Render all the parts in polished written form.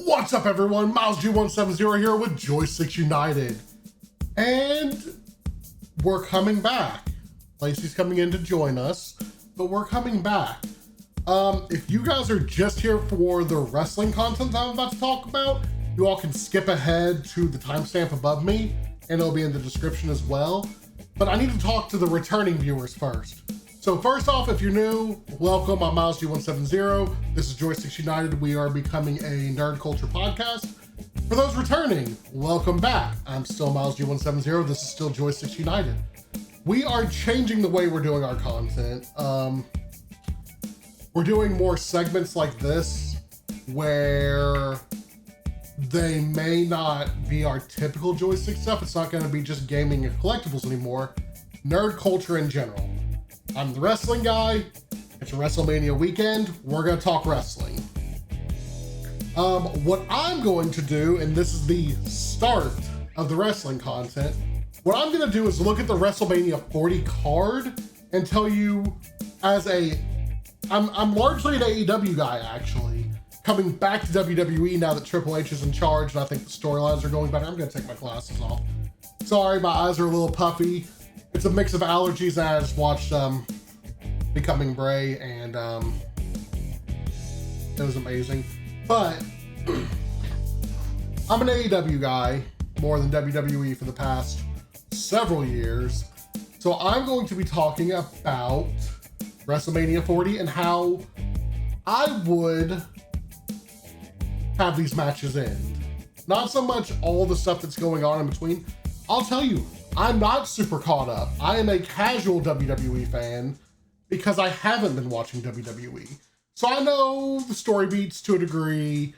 What's up, everyone? Miles G170 here with Joysticks United. And we're coming back. Lacey's coming in to join us, but we're coming back. If you guys are just here for the wrestling content I'm about to talk about, you all can skip ahead to the timestamp above me, and it'll be in the description as well. But I need to talk to the returning viewers first. So first off, if you're new, welcome. I'm Miles G170. This is Joysticks United. We are becoming a nerd culture podcast. For those returning, welcome back. I'm still Miles G170. This is still Joysticks United. We are changing the way we're doing our content. We're doing more segments like this where they may not be our typical joystick stuff. It's not going to be just gaming and collectibles anymore. Nerd culture in general. I'm the wrestling guy. It's a Wrestlemania weekend. We're going to talk wrestling. What I'm going to do, and this is the start of the wrestling content, what I'm going to do is look at the Wrestlemania 40 card and tell you I'm largely an AEW guy, actually. Coming back to WWE now that Triple H is in charge, and I think the storylines are going better. I'm going to take my glasses off. Sorry, my eyes are a little puffy. It's a mix of allergies, and I just watched Becoming Bray, and it was amazing. But I'm an AEW guy more than WWE for the past several years. So I'm going to be talking about WrestleMania 40 and how I would have these matches end. Not so much all the stuff that's going on in between. I'll tell you, I'm not super caught up. I am a casual WWE fan because I haven't been watching WWE. So I know the story beats to a degree,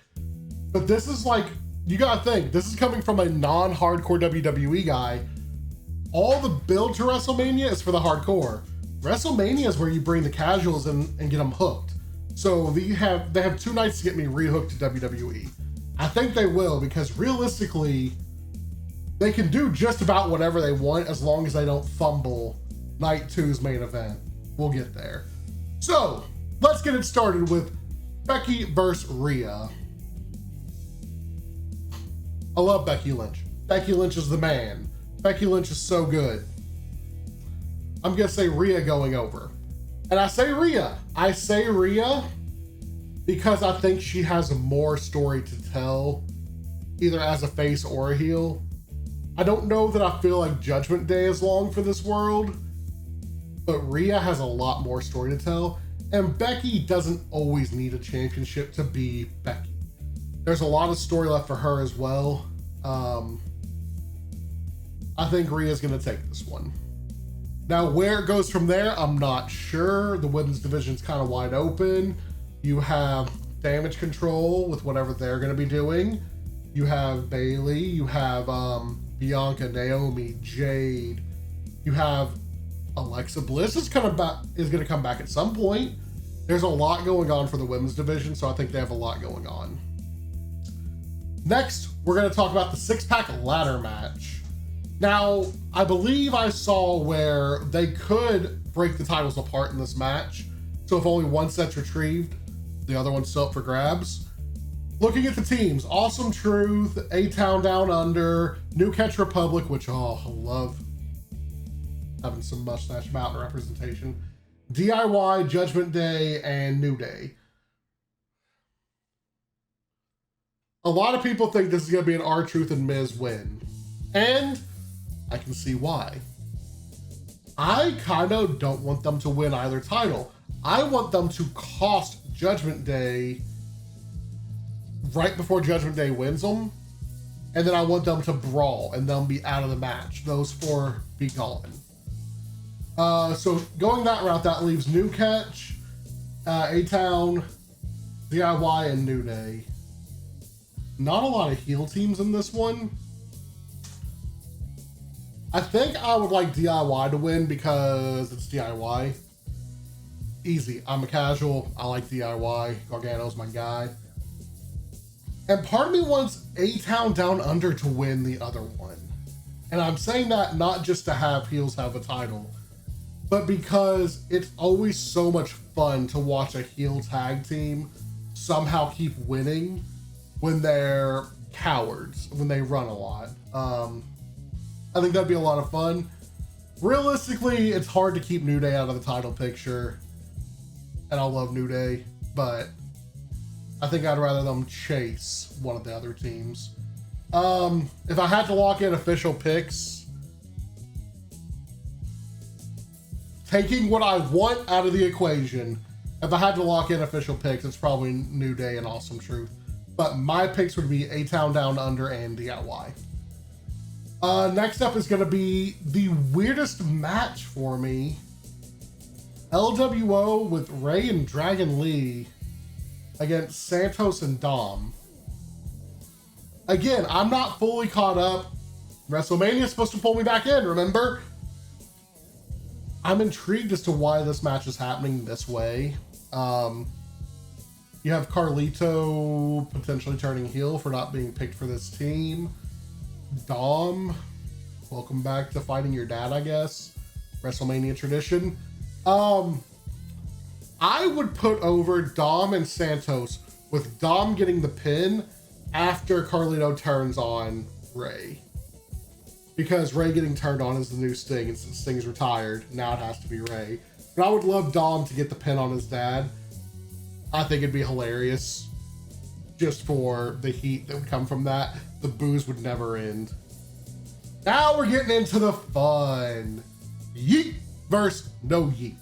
but this is like, you gotta think, this is coming from a non-hardcore WWE guy. All the build to WrestleMania is for the hardcore. WrestleMania is where you bring the casuals in and get them hooked. So they have 2 nights to get me rehooked to WWE. I think they will, because realistically, they can do just about whatever they want as long as they don't fumble night 2's main event. We'll get there. So let's get it started with Becky versus Rhea. I love Becky Lynch. Becky Lynch is the man. Becky Lynch is so good. I'm gonna say Rhea going over. And I say Rhea because I think she has more story to tell, either as a face or a heel. I don't know that I feel like Judgment Day is long for this world, but Rhea has a lot more story to tell, and Becky doesn't always need a championship to be Becky. There's a lot of story left for her as well. I think Rhea's gonna take this one. Now, where it goes from there, I'm not sure. The women's division's kind of wide open. You have Damage Control with whatever they're going to be doing. You have Bayley. You have Bianca, Naomi, Jade. You have Alexa Bliss is going to come back at some point. There's a lot going on for the women's division, so I think they have a lot going on. Next, we're going to talk about the 6-pack ladder match. Now, I believe I saw where they could break the titles apart in this match. So if only one set's retrieved, the other one's still up for grabs. Looking at the teams, Awesome Truth, A-Town Down Under, New Catch Republic, which, I love having some Mustache Mountain representation, DIY, Judgment Day, and New Day. A lot of people think this is going to be an R-Truth and Miz win. And I can see why. I kind of don't want them to win either title. I want them to cost Judgment Day right before Judgment Day wins them. And then I want them to brawl and they'll be out of the match. Those 4 be gone. So going that route, that leaves New Catch, A-Town, DIY, and New Day. Not a lot of heel teams in this one. I think I would like DIY to win because it's DIY. Easy. I'm a casual. I like DIY. Gargano's my guy. And part of me wants A-Town Down Under to win the other one. And I'm saying that not just to have heels have a title, but because it's always so much fun to watch a heel tag team somehow keep winning when they're cowards, when they run a lot. I think that'd be a lot of fun. Realistically, it's hard to keep New Day out of the title picture. And I love New Day, but I think I'd rather them chase one of the other teams. If I had to lock in official picks, taking what I want out of the equation, if I had to lock in official picks, it's probably New Day and Awesome Truth. But my picks would be A-Town Down Under and DIY. Next up is going to be the weirdest match for me. LWO with Rhea and Dragon Lee against Santos and Dom. Again, I'm not fully caught up. WrestleMania is supposed to pull me back in, remember? I'm intrigued as to why this match is happening this way. You have Carlito potentially turning heel for not being picked for this team. Dom, welcome back to fighting your dad, I guess. WrestleMania tradition. I would put over Dom and Santos with Dom getting the pin after Carlito turns on Rey. Because Rey getting turned on is the new Sting, and since Sting's retired, now it has to be Rey. But I would love Dom to get the pin on his dad. I think it'd be hilarious. Just for the heat that would come from that. The boos would never end. Now we're getting into the fun. Yeet versus no Yeet.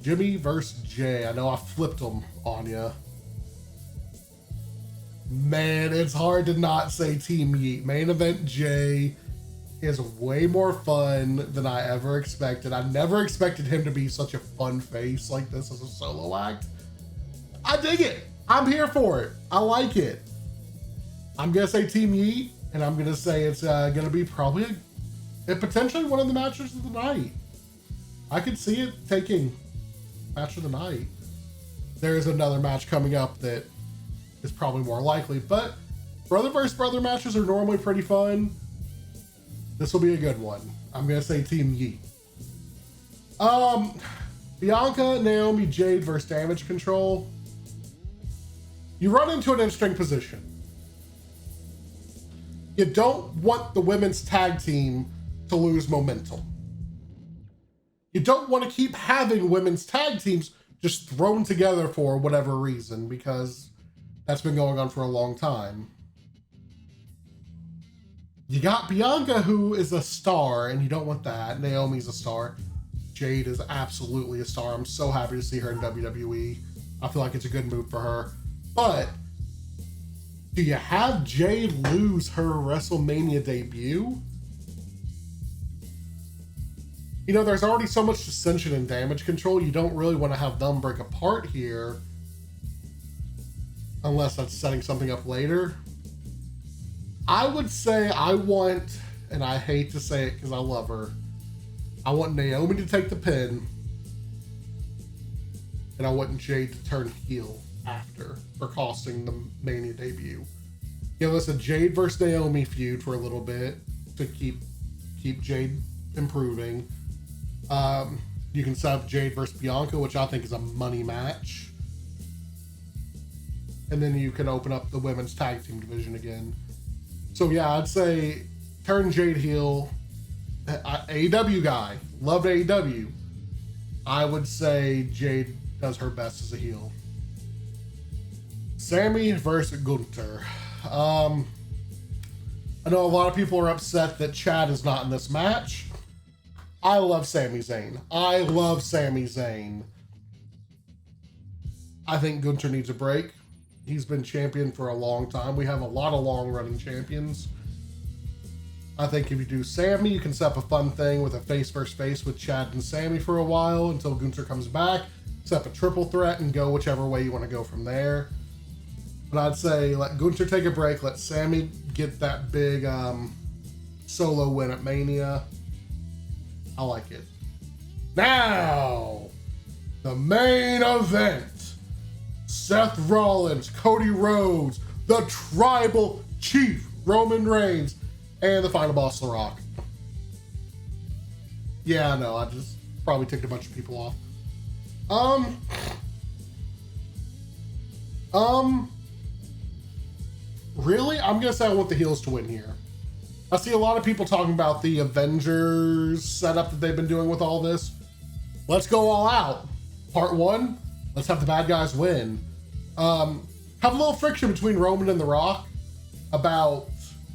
Jimmy versus Jay. I know I flipped them on ya. Man, it's hard to not say Team Yeet. Main event Jay is way more fun than I ever expected. I never expected him to be such a fun face like this as a solo act. I dig it. I'm here for it. I like it. I'm going to say Team Yeet, and I'm going to say it's going to be probably potentially one of the matches of the night. I could see it taking match of the night. There's another match coming up that is probably more likely, but brother versus brother matches are normally pretty fun. This will be a good one. I'm going to say Team Yeet. Bianca, Naomi, Jade versus Damage Control. You run into an interesting position. You don't want the women's tag team to lose momentum. You don't want to keep having women's tag teams just thrown together for whatever reason, because that's been going on for a long time. You got Bianca, who is a star, and you don't want that. Naomi's a star. Jade is absolutely a star. I'm so happy to see her in WWE. I feel like it's a good move for her. But do you have Jade lose her WrestleMania debut? You know, there's already so much dissension and Damage Control. You don't really want to have them break apart here. Unless that's setting something up later. I would say I want, and I hate to say it because I love her, I want Naomi to take the pin. And I want Jade to turn heel after for costing the Mania debut. Give us a Jade versus Naomi feud for a little bit to keep Jade improving. You can set up Jade versus Bianca, which I think is a money match. And then you can open up the women's tag team division again. So yeah, I'd say turn Jade heel. AEW guy. Loved AEW. I would say Jade does her best as a heel. Sami versus Gunther. I know a lot of people are upset that Chad is not in this match. I love Sami Zayn. I love Sami Zayn. I think Gunther needs a break. He's been champion for a long time. We have a lot of long-running champions. I think if you do Sami, you can set up a fun thing with a face versus face with Chad and Sami for a while until Gunther comes back. Set up a triple threat and go whichever way you want to go from there. But I'd say let Gunther take a break. Let Sami get that big solo win at Mania. I like it. Now, the main event. Seth Rollins, Cody Rhodes, the Tribal Chief, Roman Reigns, and the final boss, The Rock. Yeah, I know, I just probably ticked a bunch of people off. Really? I'm going to say I want the heels to win here. I see a lot of people talking about the Avengers setup that they've been doing with all this. Let's go all out. Part 1, let's have the bad guys win. Have a little friction between Roman and The Rock about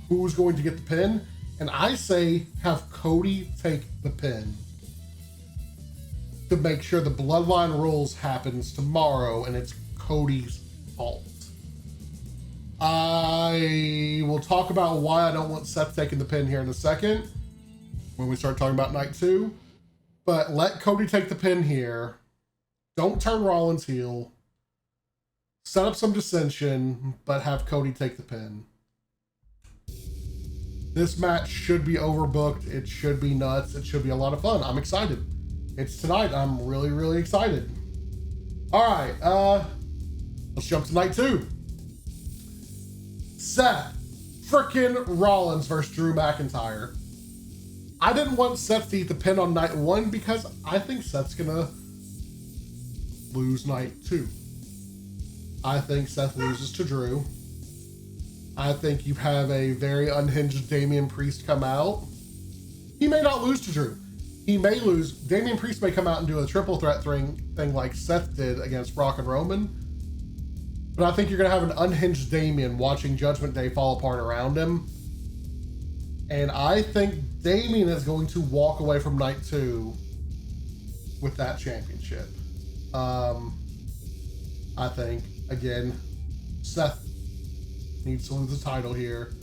who's going to get the pin. And I say have Cody take the pin to make sure the Bloodline Rules happens tomorrow and it's Cody's fault. I will talk about why I don't want Seth taking the pin here in a second when we start talking about night 2. But let Cody take the pin here. Don't turn Rollins heel. Set up some dissension, but have Cody take the pin. This match should be overbooked. It should be nuts. It should be a lot of fun. I'm excited. It's tonight. I'm really, really excited. All right. Let's jump to night 2. Seth Freakin Rollins versus Drew McIntyre. I didn't want Seth to eat the pin on night 1 because I think Seth's gonna lose night 2. I think Seth loses to Drew. I think you have a very unhinged Damian Priest come out. He may not lose to Drew. He may lose. Damian Priest may come out and do a triple threat thing like Seth did against Brock and Roman. But I think you're going to have an unhinged Damian watching Judgment Day fall apart around him. And I think Damian is going to walk away from night 2 with that championship. I think, again, Seth needs to lose the title here.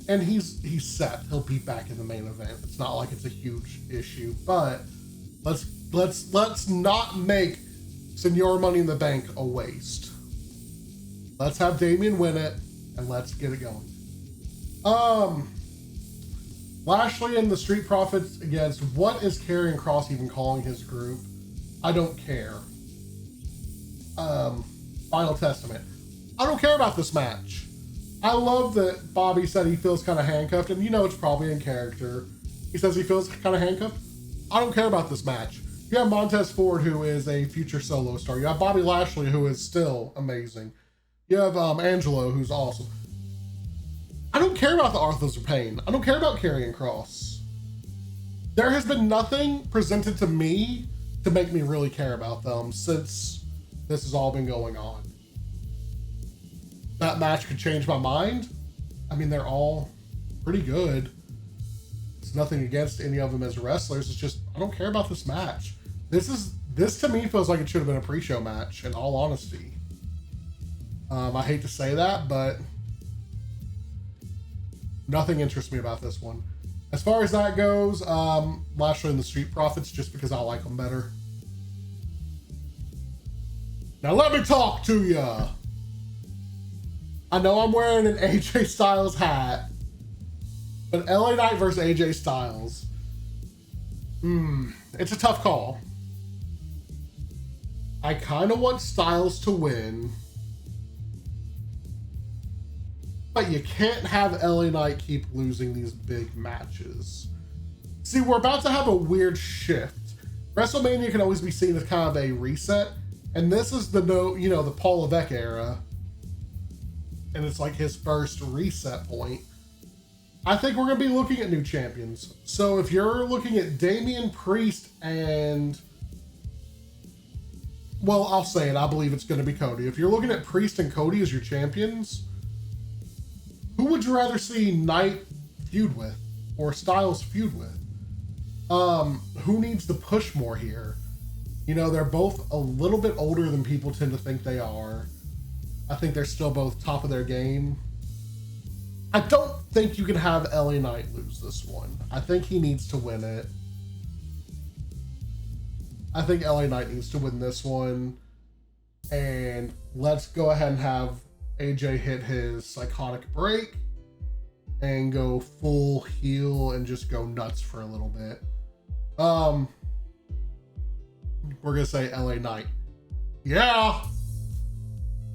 And he's Seth. He'll be back in the main event. It's not like it's a huge issue. But let's not make Senior Money in the Bank a waste. Let's have Damian win it, and let's get it going. Lashley and the Street Profits against, what is Karrion Kross even calling his group? I don't care. Final Testament. I don't care about this match. I love that Bobby said he feels kind of handcuffed, and you know it's probably in character. He says he feels kind of handcuffed. I don't care about this match. You have Montez Ford, who is a future solo star. You have Bobby Lashley, who is still amazing. You have Angelo, who's awesome. I don't care about the Authors of Pain. I don't care about Karrion Kross. There has been nothing presented to me to make me really care about them since this has all been going on. That match could change my mind. I mean, they're all pretty good. It's nothing against any of them as wrestlers. It's just, I don't care about this match. This to me feels like it should have been a pre-show match, in all honesty. I hate to say that, but nothing interests me about this one. As far as that goes, Lashley and the Street Profits, just because I like them better. Now let me talk to ya. I know I'm wearing an AJ Styles hat, but LA Knight versus AJ Styles. It's a tough call. I kind of want Styles to win, but you can't have LA Knight keep losing these big matches. See, we're about to have a weird shift. WrestleMania can always be seen as kind of a reset, and this is the the Paul Levesque era, and it's like his first reset point. I think we're going to be looking at new champions. So if you're looking at Damian Priest and, well, I'll say it, I believe it's going to be Cody. If you're looking at Priest and Cody as your champions, who would you rather see Knight feud with or Styles feud with? Who needs to push more here? You know, they're both a little bit older than people tend to think they are. I think they're still both top of their game. I don't think you can have LA Knight lose this one. I think he needs to win it. I think LA Knight needs to win this one. And let's go ahead and have AJ hit his psychotic break and go full heel and just go nuts for a little bit. We're gonna say LA Knight. Yeah.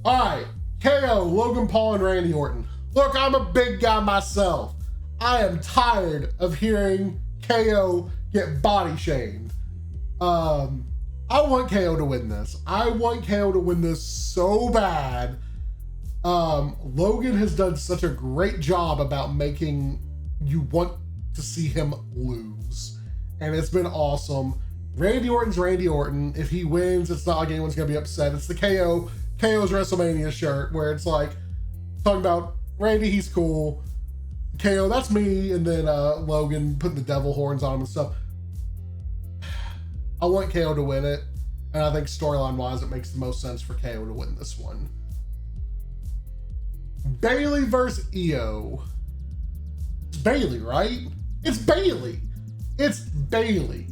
All right. KO, Logan Paul, and Randy Orton. Look, I'm a big guy myself. I am tired of hearing KO get body shamed. I want KO to win this. I want KO to win this so bad. Logan has done such a great job about making you want to see him lose. And it's been awesome. Randy Orton's Randy Orton. If he wins, it's not like anyone's going to be upset. It's the KO's WrestleMania shirt where it's like talking about Randy, he's cool. KO, that's me. And then Logan putting the devil horns on him and stuff. I want KO to win it. And I think storyline wise, it makes the most sense for KO to win this one. Bayley versus Io. It's Bayley, right? It's Bayley. It's Bayley.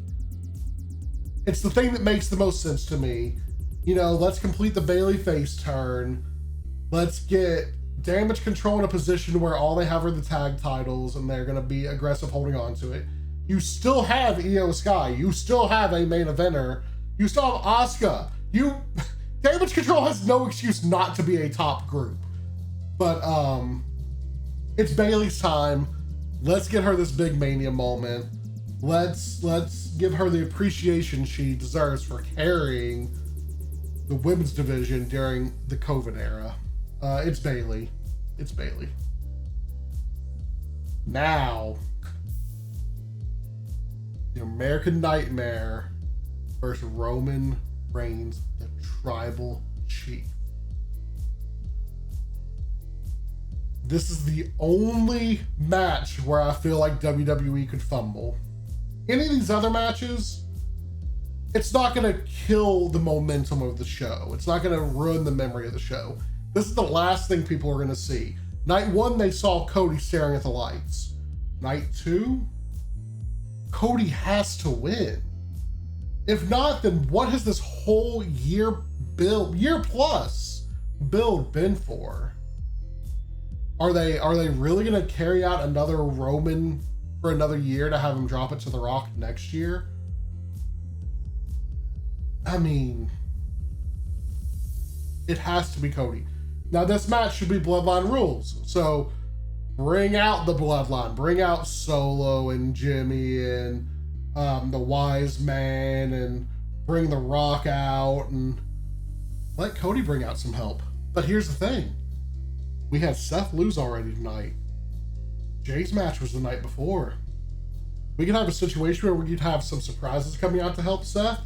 It's the thing that makes the most sense to me. You know, let's complete the Bayley face turn. Let's get Damage Control in a position where all they have are the tag titles and they're going to be aggressive holding on to it. You still have Io Sky. You still have a main eventer. You still have Asuka. Damage Control has no excuse not to be a top group. But it's Bayley's time. Let's get her this big Mania moment. Let's give her the appreciation she deserves for carrying the women's division during the COVID era. It's Bayley. It's Bayley. Now, the American Nightmare versus Roman Reigns, the Tribal Chief. This is the only match where I feel like WWE could fumble. Any of these other matches, it's not going to kill the momentum of the show. It's not going to ruin the memory of the show. This is the last thing people are going to see. Night 1, they saw Cody staring at the lights. Night 2, Cody has to win. If not, then what has this whole year plus build been for? Are they really going to carry out another Roman for another year to have him drop it to The Rock next year? I mean, it has to be Cody. Now, this match should be Bloodline rules. So bring out the Bloodline. Bring out Solo and Jimmy and the Wise Man, and bring The Rock out and let Cody bring out some help. But here's the thing. We had Seth lose already tonight. Jade's match was the night before. We could have a situation where we could have some surprises coming out to help Seth,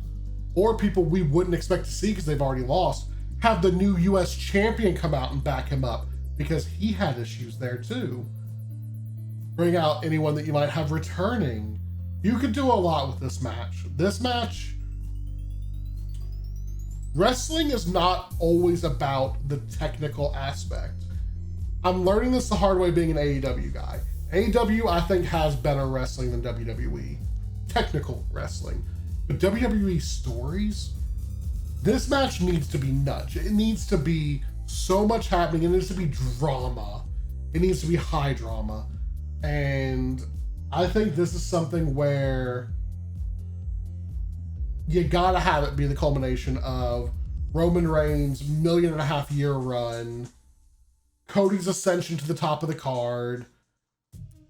or people we wouldn't expect to see because they've already lost. Have the new US champion come out and back him up because he had issues there too. Bring out anyone that you might have returning. You could do a lot with this match. This match, wrestling is not always about the technical aspect. I'm learning this the hard way being an AEW guy. AEW, I think, has better wrestling than WWE. Technical wrestling. But WWE stories, this match needs to be nuts. It needs to be so much happening. It needs to be drama. It needs to be high drama. And I think this is something where you gotta have it be the culmination of Roman Reigns' 1.5 million year run, Cody's ascension to the top of the card.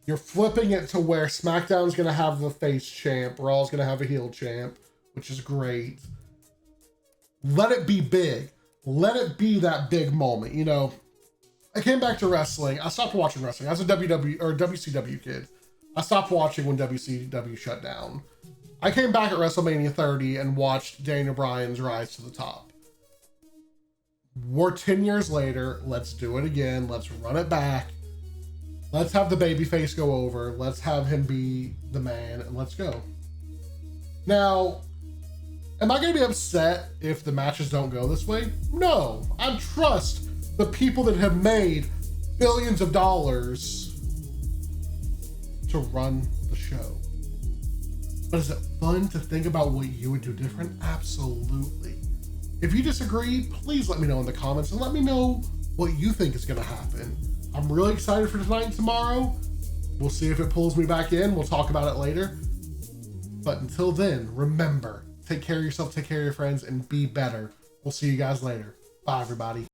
You're flipping it to where SmackDown's going to have the face champ, Raw's going to have a heel champ, which is great. Let it be big. Let it be that big moment. You know, I came back to wrestling. I stopped watching wrestling. I was a WCW kid. I stopped watching when WCW shut down. I came back at WrestleMania 30 and watched Daniel Bryan's rise to the top. We're 10 years later. Let's do it again. Let's run it back. Let's have the babyface go over. Let's have him be the man, and let's go. Now, am I going to be upset if the matches don't go this way? No. I trust the people that have made billions of dollars to run the show. But is it fun to think about what you would do different? Absolutely. If you disagree, please let me know in the comments and let me know what you think is going to happen. I'm really excited for tonight and tomorrow. We'll see if it pulls me back in. We'll talk about it later. But until then, remember, take care of yourself, take care of your friends, and be better. We'll see you guys later. Bye, everybody.